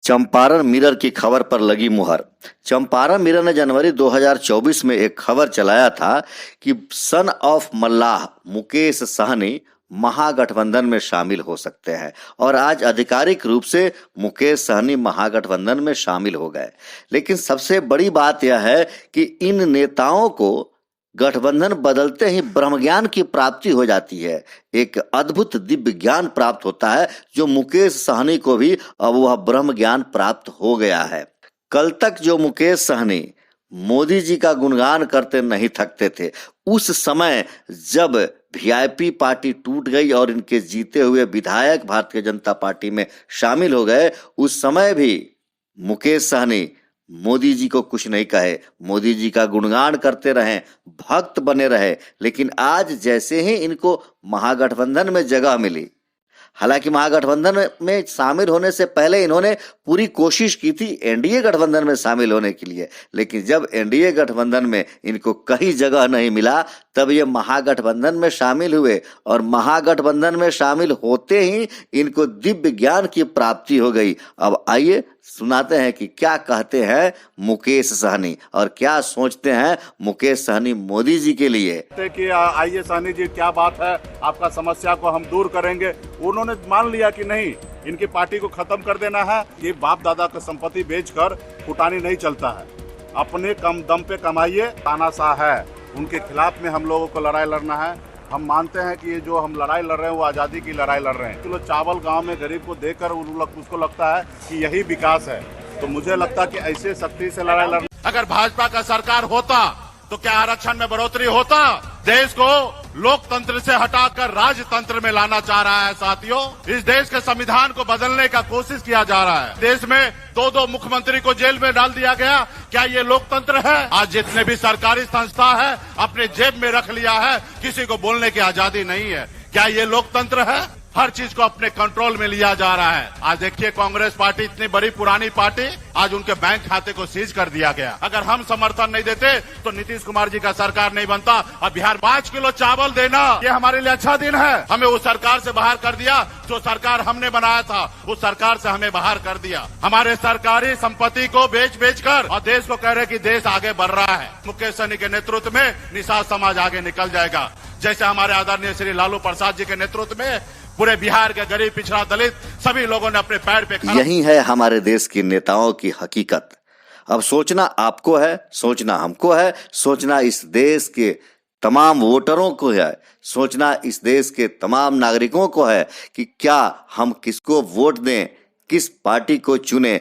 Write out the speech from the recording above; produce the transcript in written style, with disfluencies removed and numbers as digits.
Champaran mirror की खबर पर लगी मुहर। चंपारण मिरर ने जनवरी 2024 में एक खबर चलाया था कि सन ऑफ मल्लाह मुकेश सहनी महागठबंधन में शामिल हो सकते हैं और आज आधिकारिक रूप से मुकेश सहनी महागठबंधन में शामिल हो गए। लेकिन सबसे बड़ी बात यह है कि इन नेताओं को गठबंधन बदलते ही ब्रह्मज्ञान की प्राप्ति हो जाती है। एक अद्भुत दिव्य ज्ञान प्राप्त होता है जो मुकेश सहनी को भी अब वह ब्रह्म ज्ञान प्राप्त हो गया है। कल तक जो मुकेश सहनी मोदी जी का गुणगान करते नहीं थकते थे, उस समय जब वीआईपी पार्टी टूट गई और इनके जीते हुए विधायक भारतीय जनता पार्टी में शामिल हो गए, उस समय भी मुकेश सहनी मोदी जी को कुछ नहीं कहे, मोदी जी का गुणगान करते रहे, भक्त बने रहे। लेकिन आज जैसे ही इनको महागठबंधन में जगह मिली, हालांकि महागठबंधन में शामिल होने से पहले इन्होंने पूरी कोशिश की थी एनडीए गठबंधन में शामिल होने के लिए, लेकिन जब एनडीए गठबंधन में इनको कहीं जगह नहीं मिला तब ये महागठबंधन में शामिल हुए और महागठबंधन में शामिल होते ही इनको दिव्य ज्ञान की प्राप्ति हो गई। अब आइए सुनाते हैं कि क्या कहते हैं मुकेश सहनी और क्या सोचते हैं मुकेश सहनी मोदी जी के लिए। कि आइए सहनी जी, क्या बात है, आपका समस्या को हम दूर करेंगे। उन्होंने मान लिया कि नहीं, इनकी पार्टी को खत्म कर देना है। ये बाप दादा का संपत्ति बेचकर फुटानी नहीं चलता है, अपने कम दम पे कमाइए। तानाशाह है, उनके खिलाफ में हम लोगों को लड़ाई लड़ना है। हम मानते हैं कि ये जो हम लड़ाई लड़ रहे हैं वो आज़ादी की लड़ाई लड़ रहे हैं। किलो चावल गांव में गरीब को देकर उसको लगता है कि यही विकास है, तो मुझे लगता है कि ऐसे सख्ती से लड़ाई लड़ना। अगर भाजपा का सरकार होता तो क्या आरक्षण में बढ़ोतरी होता? देश को लोकतंत्र से हटाकर राजतंत्र में लाना चाह रहा है साथियों। इस देश के संविधान को बदलने का कोशिश किया जा रहा है। देश में दो मुख्यमंत्री को जेल में डाल दिया गया। क्या ये लोकतंत्र है? आज जितने भी सरकारी संस्था है अपने जेब में रख लिया है, किसी को बोलने की आजादी नहीं है। क्या ये लोकतंत्र है? हर चीज को अपने कंट्रोल में लिया जा रहा है। आज देखिए, कांग्रेस पार्टी इतनी बड़ी पुरानी पार्टी, आज उनके बैंक खाते को सीज कर दिया गया। अगर हम समर्थन नहीं देते तो नीतीश कुमार जी का सरकार नहीं बनता। अब बिहार 5 किलो चावल देना, ये हमारे लिए अच्छा दिन है। हमें उस सरकार से बाहर कर दिया जो सरकार हमने बनाया था, उस सरकार से हमें बाहर कर दिया। हमारे सरकारी संपत्ति को बेच कर और देश को कह रहे कि देश आगे बढ़ रहा है। मुकेश सहनी के नेतृत्व में निषाद समाज आगे निकल जाएगा। जैसे हमारे आदरणीय श्री लालू प्रसाद जी के नेतृत्व में पूरे बिहार के गरीब, पिछड़ा, दलित सभी लोगों ने अपने पैर पे खड़ा। यही है हमारे देश की नेताओं की हकीकत। अब सोचना आपको है, सोचना हमको है, सोचना इस देश के तमाम वोटरों को है, सोचना इस देश के तमाम नागरिकों को है कि क्या हम किसको वोट दें, किस पार्टी को चुने